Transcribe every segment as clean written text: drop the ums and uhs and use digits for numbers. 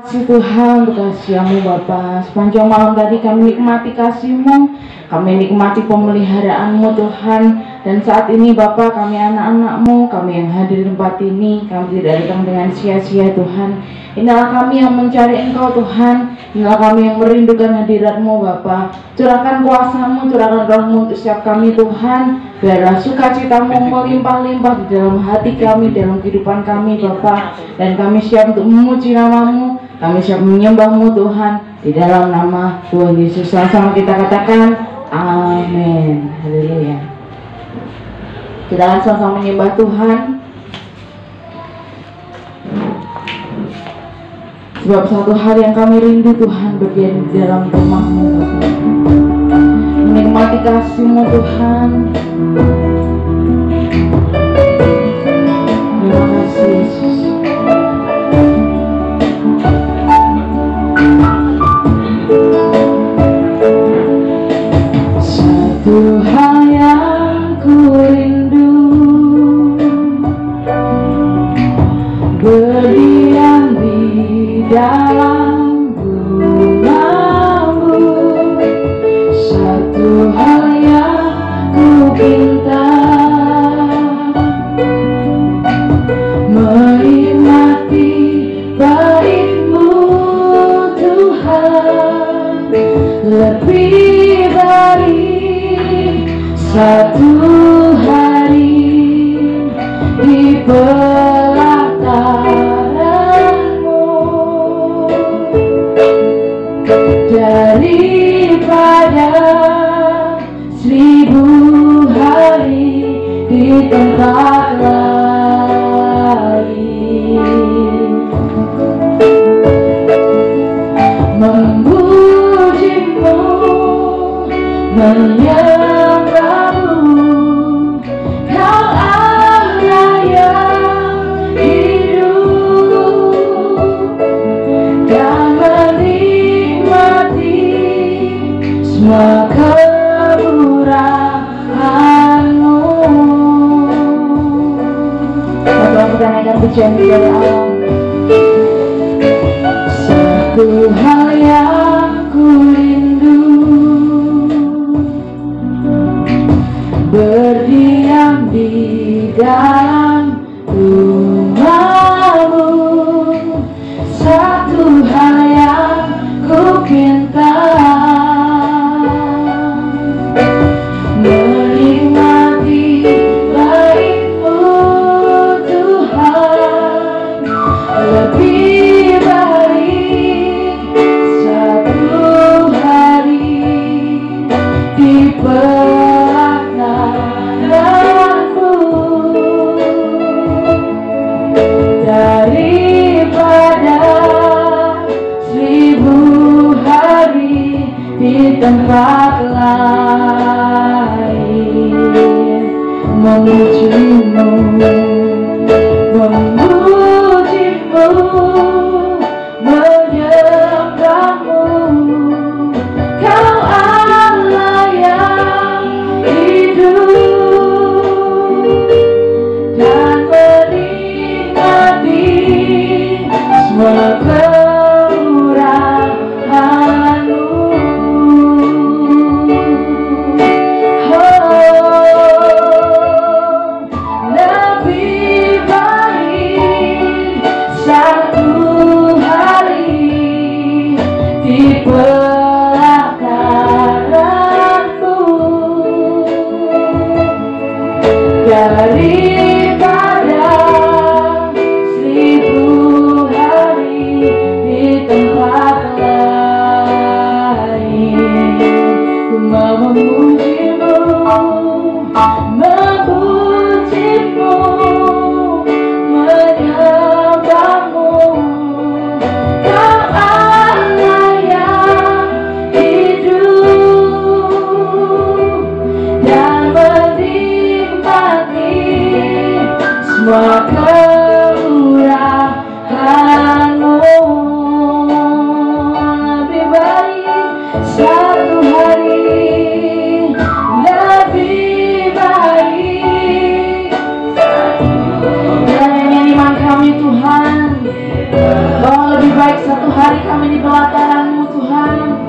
Kasih Tuhan untuk kasih-Mu Bapa. Sepanjang malam tadi kami nikmati kasih-Mu, kami nikmati pemeliharaanmu Tuhan. Dan saat ini Bapa, kami anak-anak-Mu, kami yang hadir di tempat ini, kami tidak datang dengan sia-sia Tuhan. Inilah kami yang mencari Engkau Tuhan, inilah kami yang merindukan hadirat-Mu Bapa. Curahkan kuasa-Mu, curahkan roh-Mu untuk setiap kami Tuhan. Biarlah sukacita-Mu melimpah-limpah di dalam hati kami, dalam kehidupan kami Bapa. Dan kami siap untuk memuji nama-Mu, kami siap menyembah-Mu Tuhan. Di dalam nama Tuhan Yesus sama-sama kita katakan amin. Haleluya. Kita akan sama-sama menyembah Tuhan. Sebab satu hal yang kami rindu Tuhan, berdiam di dalam rumah-Mu, menikmati kasih-Mu Tuhan. Terima kasih Yesus. Satu hal yang ku rindu, berdiam di dalam rumah-Mu. Satu hal yang ku pinta, menikmati bait-Mu Tuhan. Lebih baik satu hari di pelataran-Mu daripada 1000 hari di tempat lain. Memuji-Mu, menyembah-Mu, Kau Allah yang hidup, dan menikmati semua kemurahan-Mu. Bapak, kita naikkan pujian dari alam. Satu hal yang ku rindu, berdiam di dalam rumah-Mu. Satu hal yang ku pinta, menikmati bait-Mu Tuhan. Lebih baik satu hari di pelataran-Mu daripada 1000 hari di tempat lain. Memuji-Mu, memuji-Mu, menyembah-Mu, Kau Allah yang hidup, dan menikmati semua kemurahan-Mu. Oh, satu hari kami di pelataran-Mu Tuhan.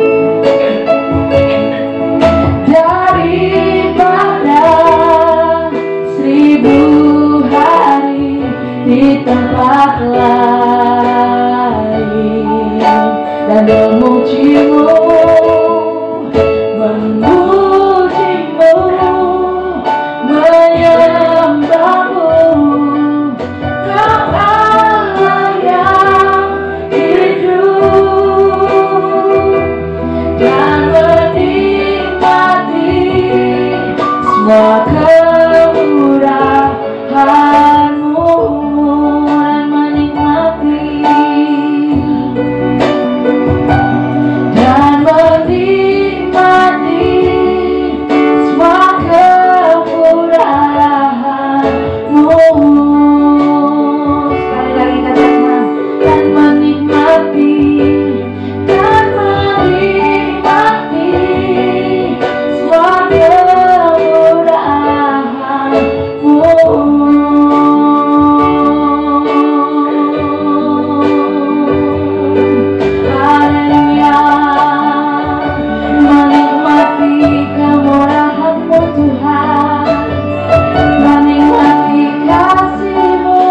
Daripada 1000 hari di tempat lain dan memuji-Mu, memuji-Mu, menyembah-Mu, Kau Allah yang hidup, dan menikmati semua kemurahan-Mu, dan menikmati semua kemurahan-Mu. Sekali lagi katakan, dan menikmati semua kemurahan-Mu. Haleluya, menikmati kemurahan-Mu Tuhan, menikmati kasih-Mu.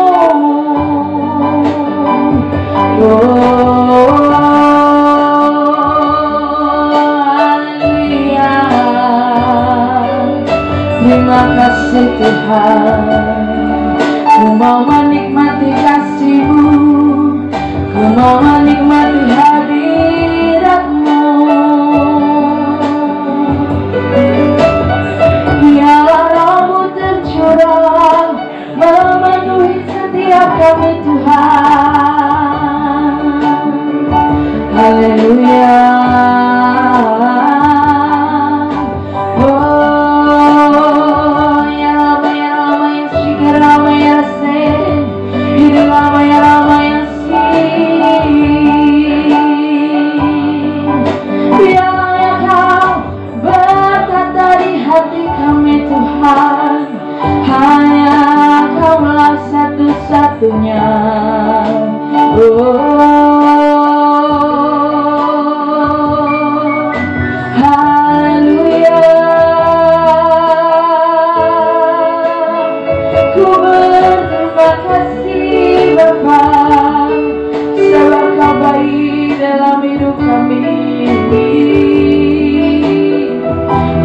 Haleluya, terima kasih Tuhan. Ku mau menikmati kasih-Mu, ku mau menikmati hadirat-Mu. Biarlah Roh-Mu tercurah memenuhi setiap kami Tuhan. Haleluya. Oh ya Rama ya Rama ya Shikha Rama ya Se, Hiri Rama ya Rama ya Si. Biarlah Kau berkata di hati kami Tuhan, hanya Kaulah satu-satunya. Haleluya. Ku berterima kasih Bapa, sebab Kau baik dalam hidup kami.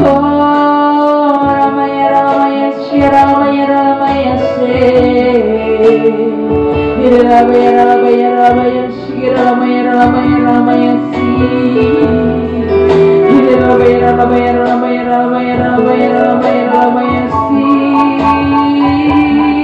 Oh Ramaya Ramaya Shri Ramaya Ramaya Se, Ramaya Ramaya Ramaya Shri Ramaya Ramaya Ramaya Si, Ramaya Ramaya Ramaya Ramaya Ramaya Ramaya Ramaya Si, Ramaya Ramaya Ramaya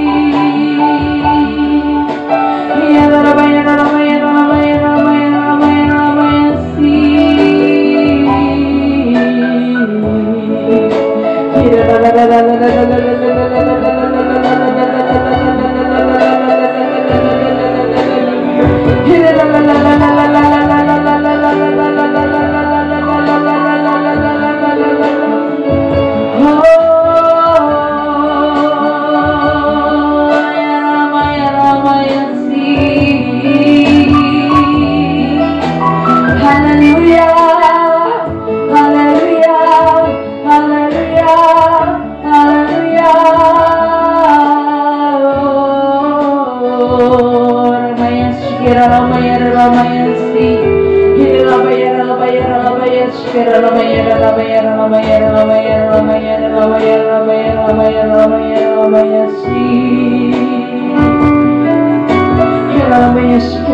Ramaya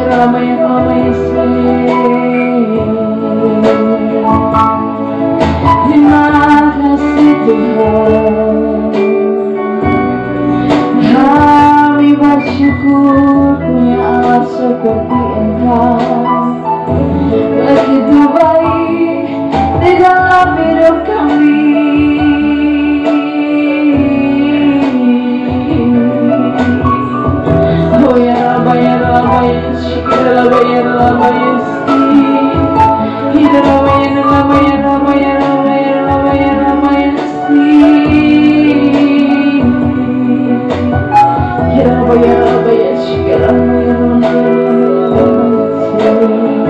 Ramaya Ramaya Si. Terima kasih Tuhan, kami bersyukur punya Allah seperti Engkau, begitu baik di dalam hidup kami. Oh ya Rabba ya Rabba ya Syukur Rabba ya Rabba ya Si, Hida Rabba ya Rabba ya Rabba ya Rabba ya Rabba ya Rabba ya Si, Ya Rabba ya Rabba ya Syukur Rabba ya Rabba ya Rabba ya Si.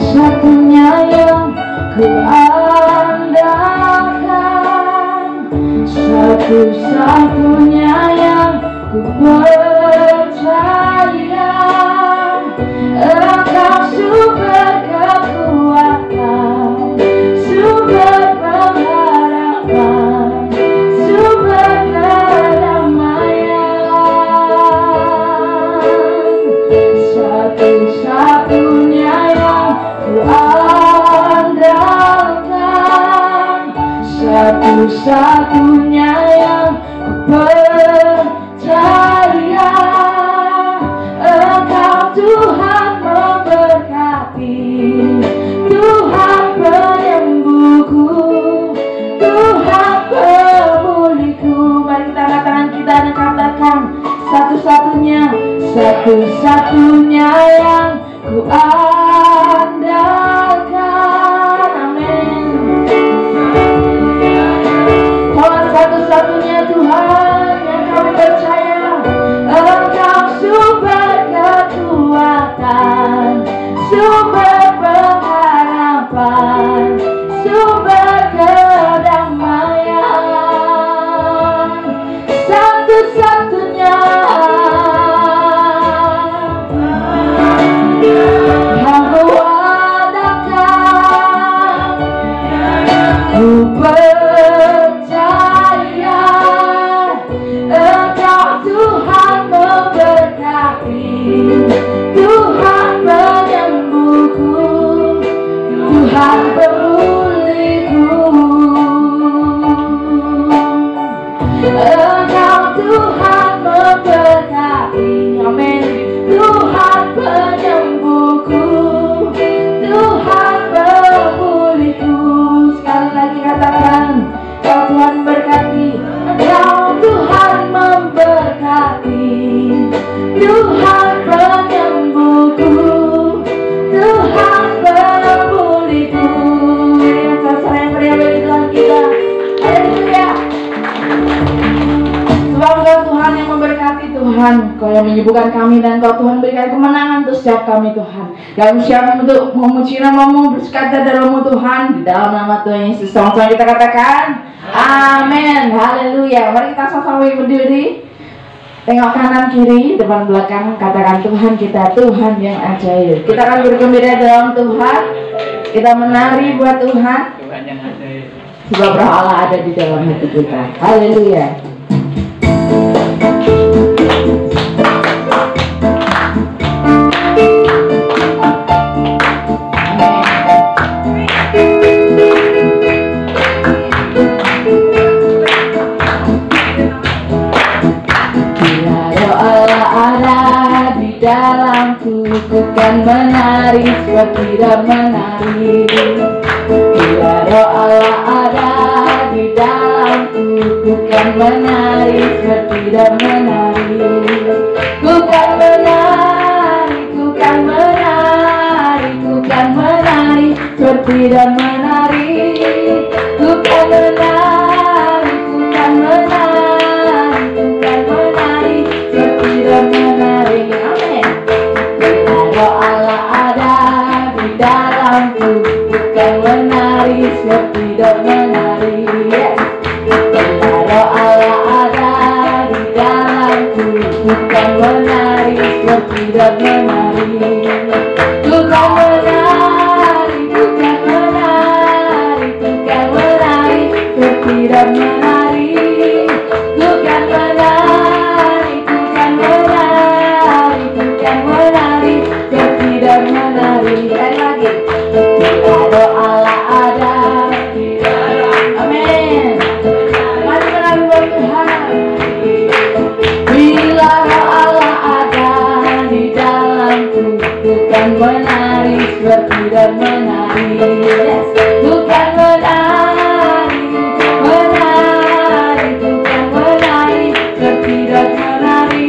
satu-satunya yang ku andalkan, satu-satunya yang ku percaya. Engkau sumber kekuatan, sumber pengharapan, sumber kedamaian. Satu-satunya yang ku andalkan, satu-satunya yang ku percaya. Engkau Tuhan memberkati, Tuhan penyembuhku, Tuhan pemulihku. Mari kita angkat tangan kita dan katakan, satu-satunya, satu-satunya yang ku andalkan. Amin. Tuhan satu-satunya Tuhan yang kami percaya. Engkau sumber kekuatan, sumber pengharapan, sumber kedamaian. Satu-satunya aku andalkan, ku percaya. Engkau Tuhan memberkati, Tuhan penyembuhku, Tuhan pemulihku. Engkau Tuhan memberkati, amin. Tuhan penyembuhku, Tuhan pemulihku. Sekali lagi katakan, Kau Tuhan berkati, Engkau Tuhan memberkati, Tuhan penyembuhku, Tuhan pemulihku. Yang sasar yang meriah bagi Tuhan kita. Haleluya. Sebab Kau Tuhan yang memberkati Tuhan, Kau yang menyembuhkan kami, dan Kau Tuhan berikan kemenangan untuk setiap kami Tuhan. Kami siap untuk memuji nama-Mu, bersukacita dalam-Mu Tuhan, di dalam nama Tuhan Yesus. Sama-sama kita katakan amin. Haleluya. Mari kita sama-sama berdiri. Tengok kanan kiri, depan belakang, katakan Tuhan kita Tuhan yang ajaib. Kita akan bergembira dalam Tuhan. Kita menari buat Tuhan. Tuhan yang ajaib. Sebab Roh Allah ada di dalam hati kita. Haleluya. Dalamku ku kan menari seperti dan menari. Bila Roh Allah ada di dalamku, ku kan menari seperti dan menari. Ku kan menari, ku kan menari, ku kan menari seperti dan menari. Ku kan menari, ku kan menari, ku kan menari seperti dan menari. Roh Allah ada di dalamku, bukan menari seperti dan menari. Roh Allah ada di dalamku, bukan menari seperti dan menari. Bukan menari, bukan menari, bukan menari seperti dan menari. Bukan menari, bukan menari, bukan menari seperti dan menari. Sekali lagi. Bila Roh Allah ada di dalam, amin. Mari menari buat Tuhan. Bila Roh Allah ada di dalamku, bukan menari seperti dan menari. Yes. Bukan menari, menari, bukan menari seperti dan menari.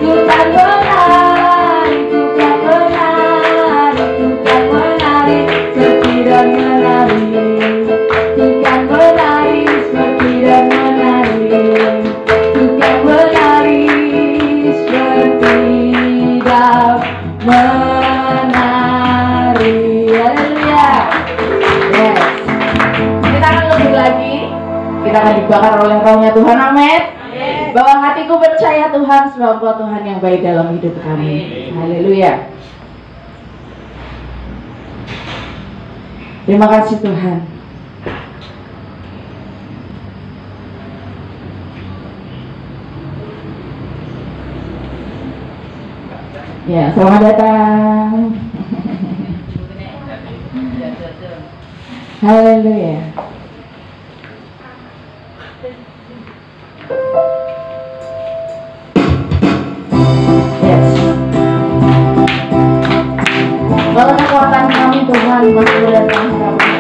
Bukan menari, bukan menari, bukan menari seperti dan menari. Bukan menari seperti dan menari. Bukan menari seperti dan menari. kita akan dibakar oleh rohnya Tuhan. Amin. Bahwa hatiku percaya Tuhan, sebab Engkau Tuhan yang baik dalam hidup kami. Haleluya. Terima kasih Tuhan. Ya, selamat datang. Haleluya. Yes. Kalau kekuatan kami Tuhan, masih datang kami.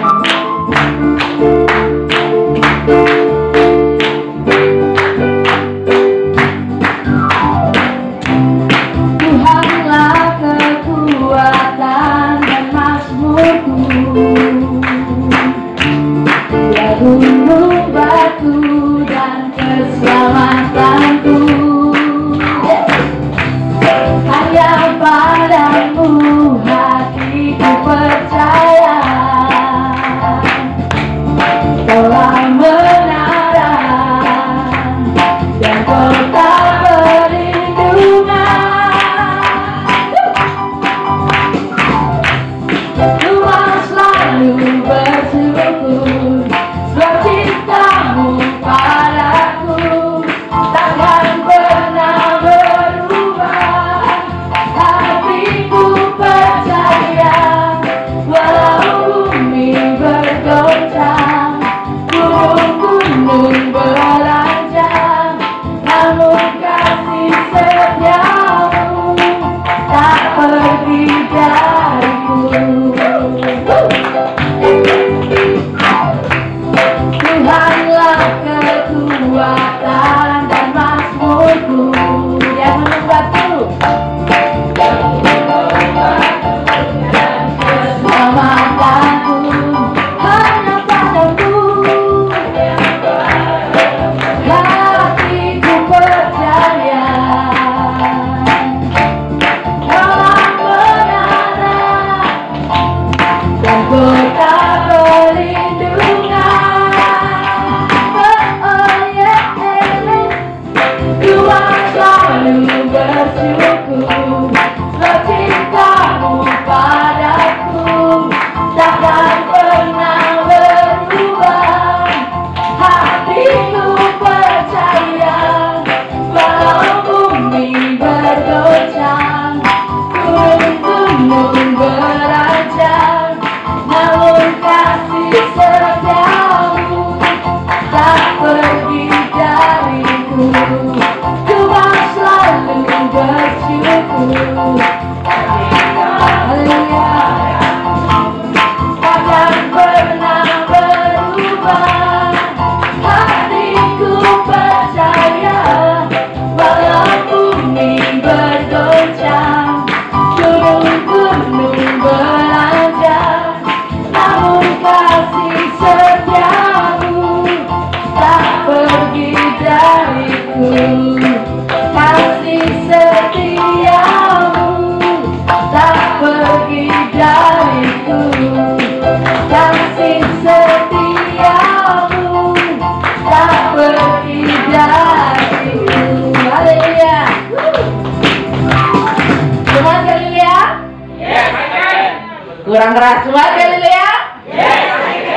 Kurang keras, semangat haleluya.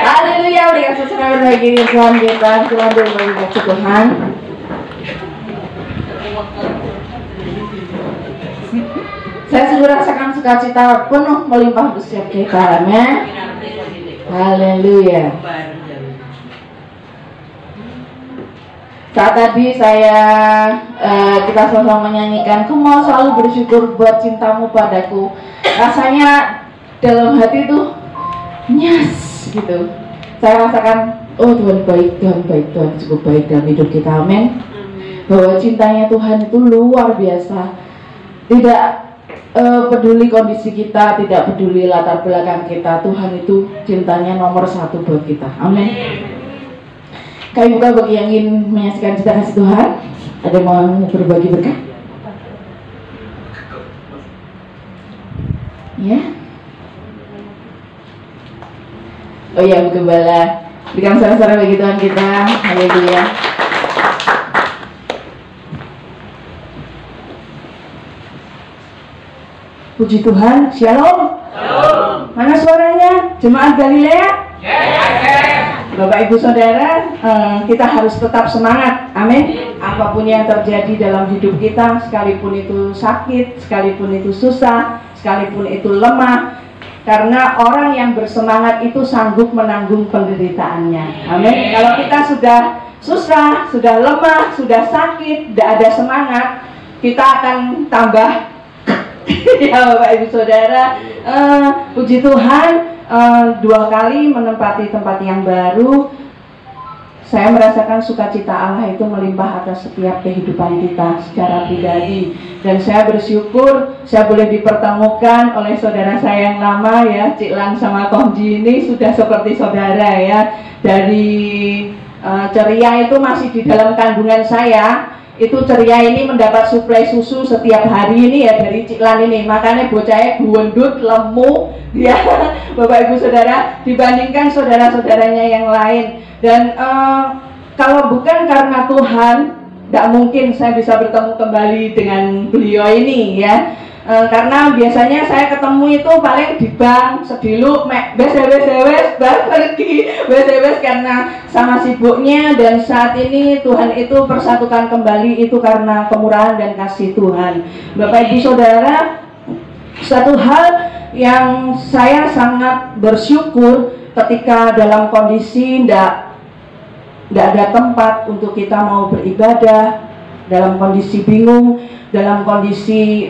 Haleluya, udah kasih semangat bagi Tuhan kita, Tuhan berbagi kasih Tuhan. Saya sudah rasakan sukacita penuh melimpah untuk setiap kita, amin. Haleluya. Saat tadi kita sama-sama menyanyikan, ku mau selalu bersyukur buat cintamu padaku. Rasanya dalam hati itu nyas gitu. Saya rasakan, oh Tuhan baik, Tuhan cukup baik dalam hidup kita, amin. Bahwa cintanya Tuhan itu luar biasa. Tidak peduli kondisi kita, tidak peduli latar belakang kita, Tuhan itu cintanya nomor satu buat kita, amin. Kami buka bagi yang ingin menyaksikan cita kasih Tuhan. Ada yang mau berbagi berkat? Ya. Oh ya, Bu Gembala, Berikan sorak-sorai bagi Tuhan kita. Haleluya. Puji Tuhan. Shalom. Shalom. Mana suaranya? Jemaat Galilea? Bapak Ibu Saudara, kita harus tetap semangat. Amin. Apapun yang terjadi dalam hidup kita, sekalipun itu sakit, sekalipun itu susah, sekalipun itu lemah, karena orang yang bersemangat itu sanggup menanggung penderitaannya. Amin. Kalau kita sudah susah, sudah lemah, sudah sakit, tidak ada semangat, kita akan tambah ya Bapak Ibu Saudara. Puji Tuhan, 2 kali menempati tempat yang baru, saya merasakan sukacita Allah itu melimpah atas setiap kehidupan kita secara pribadi. Dan saya bersyukur saya boleh dipertemukan oleh saudara saya yang lama ya, Cik Lan sama Kongji ini sudah seperti saudara ya. Dari ceria itu masih di dalam kandungan saya. Itu ceria ini mendapat suplai susu setiap hari ini ya dari Ciklan ini, makanya bocahnya buendut, lemu ya Bapak Ibu Saudara, dibandingkan saudara-saudaranya yang lain. Dan kalau bukan karena Tuhan, tidak mungkin saya bisa bertemu kembali dengan beliau ini ya. Karena biasanya saya ketemu itu paling di bank, sedilu, bes baru pergi, bes karena sama sibuknya. Dan saat ini Tuhan itu persatukan kembali itu karena kemurahan dan kasih Tuhan. Bapak Ibu Saudara, satu hal yang saya sangat bersyukur ketika dalam kondisi tidak ada tempat untuk kita mau beribadah, dalam kondisi bingung, dalam kondisi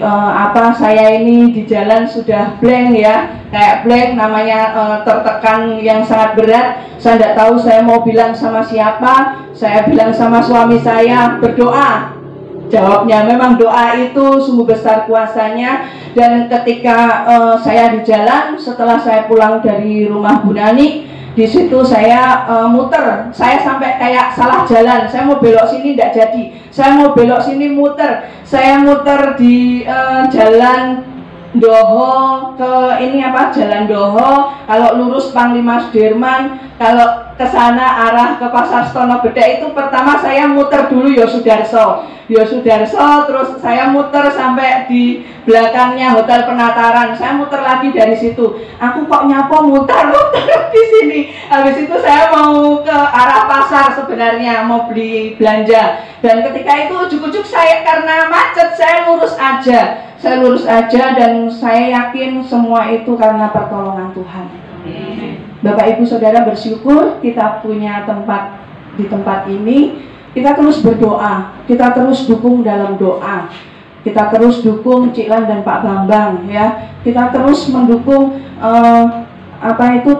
saya ini di jalan sudah blank ya, kayak blank namanya, tertekan yang sangat berat. Saya tidak tahu saya mau bilang sama siapa. Saya bilang sama suami saya, berdoa. Jawabnya memang doa itu sungguh besar kuasanya. Dan ketika saya di jalan, setelah saya pulang dari rumah Bu Nani, di situ saya muter, saya sampai kayak salah jalan. Saya mau belok sini tidak jadi, saya mau belok sini muter. Saya muter di jalan Doho ke Jalan Doho. Kalau lurus Panglima Sudirman, kalau ke sana arah ke Pasar Stono Bedek itu pertama saya muter dulu Yosudarso, terus saya muter sampai di belakangnya Hotel Penataran. Saya muter lagi dari situ. Aku kok nyapo muter di sini. Habis itu saya mau ke arah pasar sebenarnya, mau beli belanja. Dan ketika itu ujuk-ujuk saya karena macet, saya lurus aja dan saya yakin semua itu karena pertolongan Tuhan. Bapak Ibu Saudara, bersyukur kita punya tempat di tempat ini. Kita terus berdoa, kita terus dukung dalam doa, kita terus dukung Ciklan dan Pak Bambang ya. Kita terus mendukung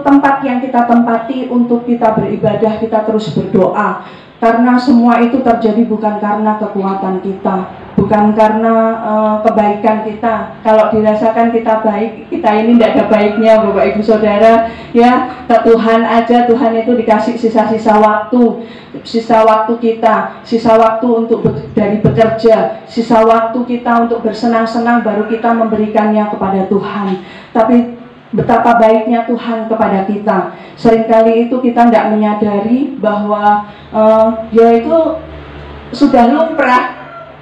tempat yang kita tempati untuk kita beribadah. Kita terus berdoa, karena semua itu terjadi bukan karena kekuatan kita, bukan karena kebaikan kita. Kalau dirasakan kita baik, kita ini tidak ada baiknya Bapak Ibu Saudara ya. Ke Tuhan aja, Tuhan itu dikasih sisa-sisa waktu, kita, sisa waktu untuk dari bekerja, sisa waktu kita untuk bersenang-senang, baru kita memberikannya kepada Tuhan. Tapi betapa baiknya Tuhan kepada kita. Seringkali itu kita tidak menyadari bahwa dia itu sudah lumrah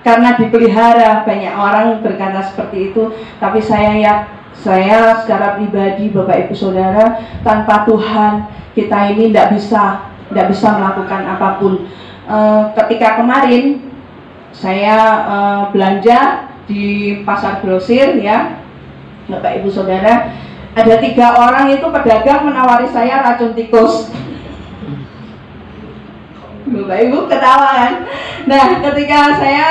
karena dipelihara. Banyak orang berkata seperti itu, tapi saya secara pribadi Bapak Ibu Saudara, tanpa Tuhan kita ini tidak bisa melakukan apapun. Ketika kemarin saya belanja di pasar grosir ya Bapak Ibu Saudara, ada 3 orang itu pedagang menawari saya racun tikus. Bapak Ibu ketawa kan? Nah, ketika saya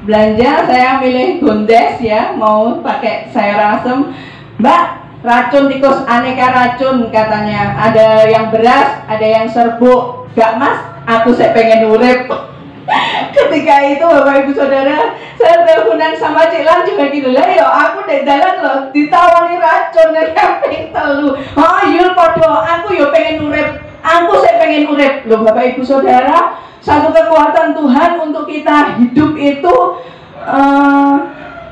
belanja, saya milih Gondes ya, mau pakai sayur asem. Mbak, racun tikus, aneka racun katanya. Ada yang beras, ada yang serbuk. Gak Mas, aku saya pengen urip. Ketika itu Bapak Ibu Saudara, saya teleponan sama Ciklan juga gitu lah. Yo aku di jalan loh, ditawari racun dan pengen telu. Oh yul podo, aku yo pengen urip. Aku saya pengen urip. Loh Bapak Ibu Saudara, satu kekuatan Tuhan untuk kita hidup itu,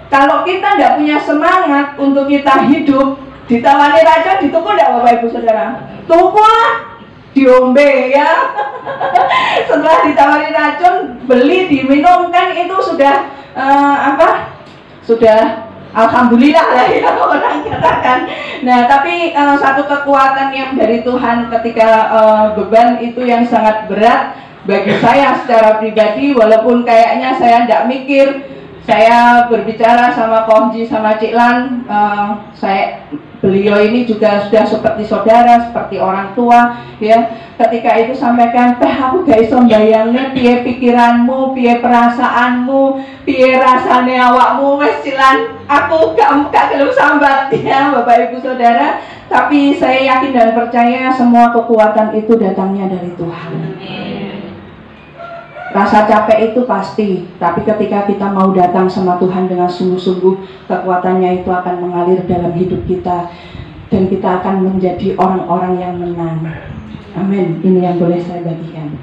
kalau kita tidak punya semangat untuk kita hidup, ditawari racun, dituku tidak Bapak Ibu Saudara? Tuku lah. diombe ya. Setelah ditawari racun, beli diminum, kan itu sudah sudah alhamdulillah lah ya orang katakan. Nah, tapi satu kekuatan yang dari Tuhan ketika beban itu yang sangat berat bagi saya secara pribadi, walaupun kayaknya saya tidak mikir. Saya berbicara sama Kohji sama Ciklan, beliau ini juga sudah seperti saudara, seperti orang tua ya. Ketika itu sampaikan, aku gak iso mbayangnya piye pikiranmu, piye perasaanmu, piye rasane awakmu. Wes Ciklan, aku gak gelem sambat ya Bapak Ibu Saudara, tapi saya yakin dan percaya semua kekuatan itu datangnya dari Tuhan. Rasa capek itu pasti, tapi ketika kita mau datang sama Tuhan dengan sungguh-sungguh, kekuatannya itu akan mengalir dalam hidup kita, dan kita akan menjadi orang-orang yang menang. Amin. Ini yang boleh saya bagikan.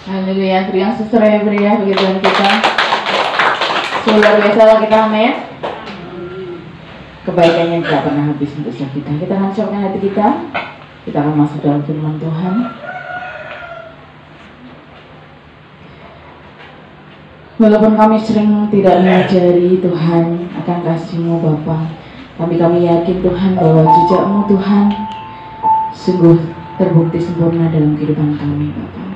Haleluya. Beriang sesuai beriang bagi Tuhan kita. Luar biasa lah kita, amin. Kebaikannya tidak pernah habis untuk kita. Kita akan siapkan hati kita. Kita akan masuk dalam firman Tuhan. Walaupun kami sering tidak mengajari Tuhan akan kasih-Mu Bapa, tapi kami yakin Tuhan bahwa jejak-Mu Tuhan sungguh terbukti sempurna dalam kehidupan kami Bapa.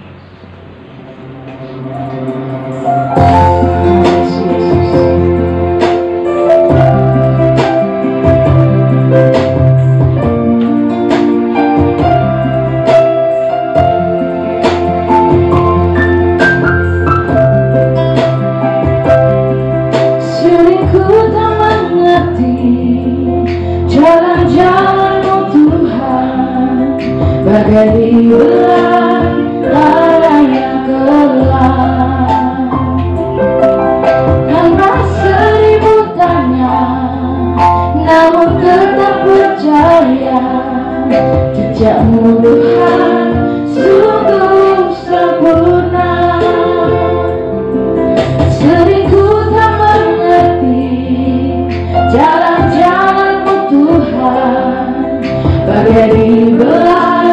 Bagai bulan yang gelap, tanpa seribu tanya, namun tetap percaya jejak-Mu Tuhan sungguh sempurna. Sering ku tak mengerti jalan-jalan-Mu Tuhan, bagai bulan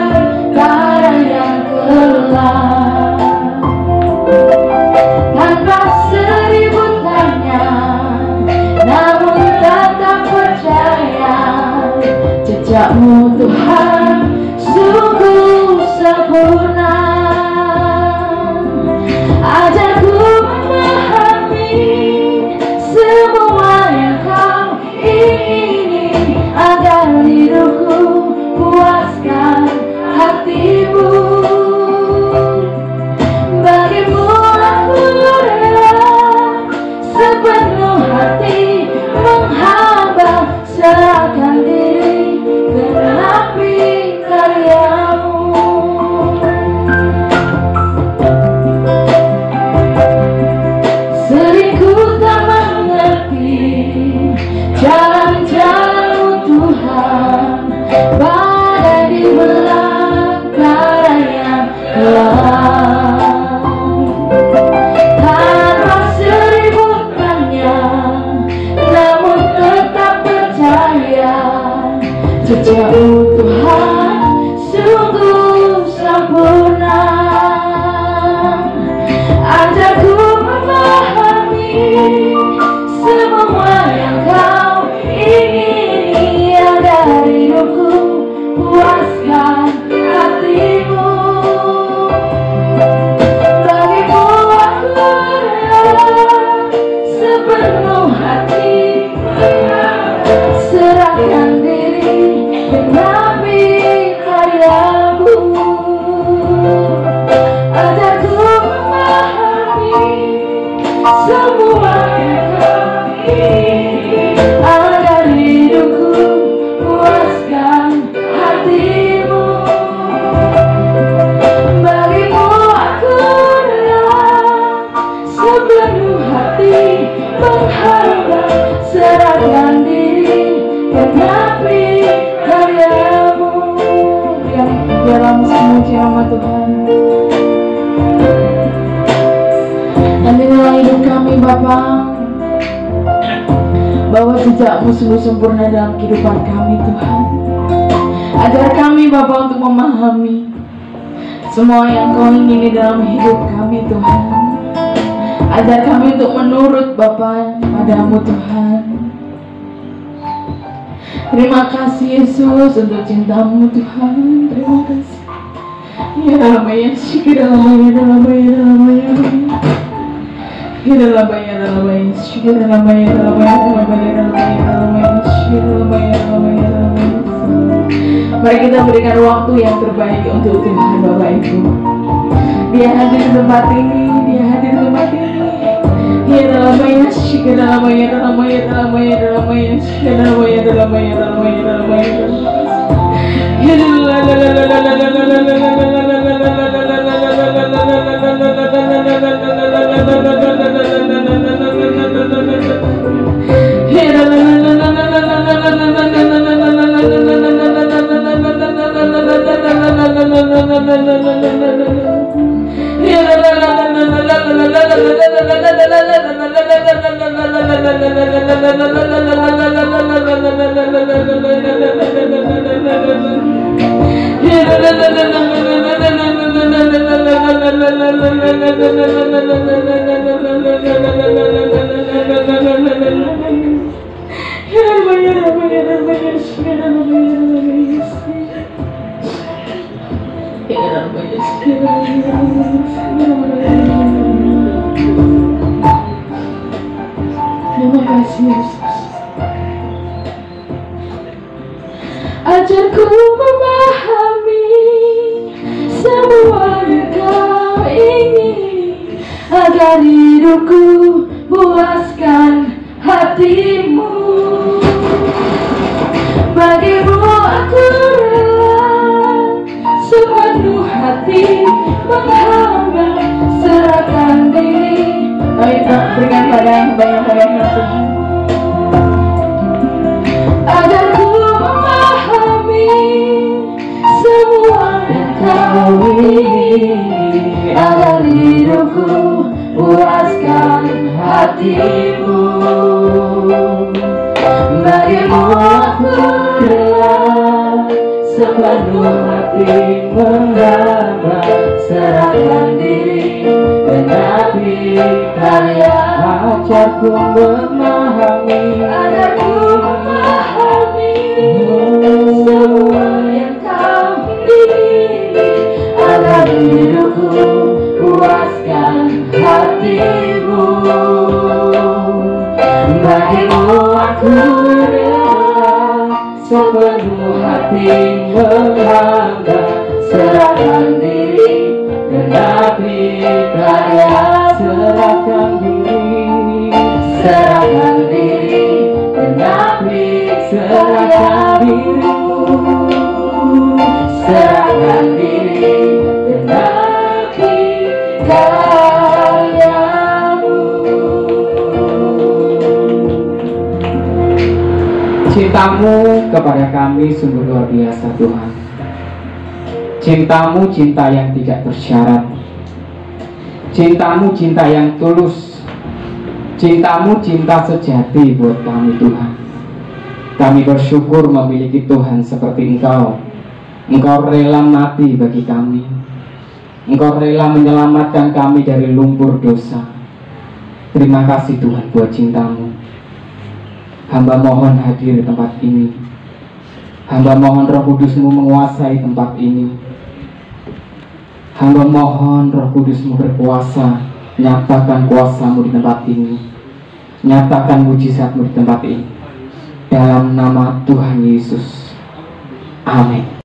tanpa seribu tanya, namun tetap percaya jejak-Mu Tuhan sungguh sempurna. Ajarku memahami semua yang Kau ingini, agar hidupku puaskan hati-Mu. Bagimu aku rela sepenuh hati menghamba, serahkan diri genapi karya-Mu. Sering ku tak mengerti jalan-jalan-Mu Tuhan, bagai di belantara yang gelap. Tanpa seribu tanya, namun tetap percaya jejak-Mu Tuhan sungguh sempurna. Ajarku memahami semua yang Kau ingini, agar hidupku puaskan hati-Mu. Bagimu aku rela sepenuh hati, serahkan diri genapi karya-Mu. Ajarku memahami semua yang Kau ingini, agar hidupku puaskan hati-Mu. Bagimu aku rela sepenuh hati menghamba, serahkan diri genapi karya-Mu. Yang dalam memuji nama Tuhan. Dan inilah hidup kami Bapa, bahwa jejak-Mu sungguh sempurna dalam kehidupan kami Tuhan. Ajar kami Bapa untuk memahami semua yang Kau ingini dalam hidup kami Tuhan. Ajar kami untuk menurut Bapa padamu Tuhan. Terima kasih Yesus untuk cintamu Tuhan. Terima kasih. Ya dalam Yesus, dalam mari kita berikan waktu yang terbaik untuk Tuhan Bapak Ibu. Dia hadir di tempat ini, Dia hadir di tempat ini. Ya dalam Yesus, dalam terima kasih Yesus. Ajarku memahami semua yang Kau ingini, agar hidupku puaskan hatimu. Bagimu aku rela sepenuh hati menghamba, serahkan diri. Mari kita berikan pada bayang-bayang Tuhan. Agar ku memahami semua yang Kau ingini, agar hidupku puaskan hatimu. Bagimu aku rela sepenuh hati menghamba, serahkan diri genapi karya. Ajarku memahami, ajarku memahami semua yang Kau ingini, agar hidupku puaskan hatimu. Bagimu aku rela sepenuh hati menghamba, serahkan diri genapi karya. Serahkan diri, serahkan diri genapi, serahkan dirimu, serahkan diri genapi karyamu. Cintamu kepada kami sungguh luar biasa Tuhan. Cintamu cinta yang tidak bersyarat. Cintamu cinta yang tulus. Cintamu cinta sejati buat kami Tuhan. Kami bersyukur memiliki Tuhan seperti Engkau. Engkau rela mati bagi kami. Engkau rela menyelamatkan kami dari lumpur dosa. Terima kasih Tuhan buat cintamu. Hamba mohon hadir di tempat ini. Hamba mohon Roh Kudus-Mu menguasai tempat ini. Hamba mohon Roh Kudus-Mu berkuasa. Nyatakan kuasa-Mu di tempat ini. Nyatakan mujizat-Mu di tempat ini. Dalam nama Tuhan Yesus. Amin.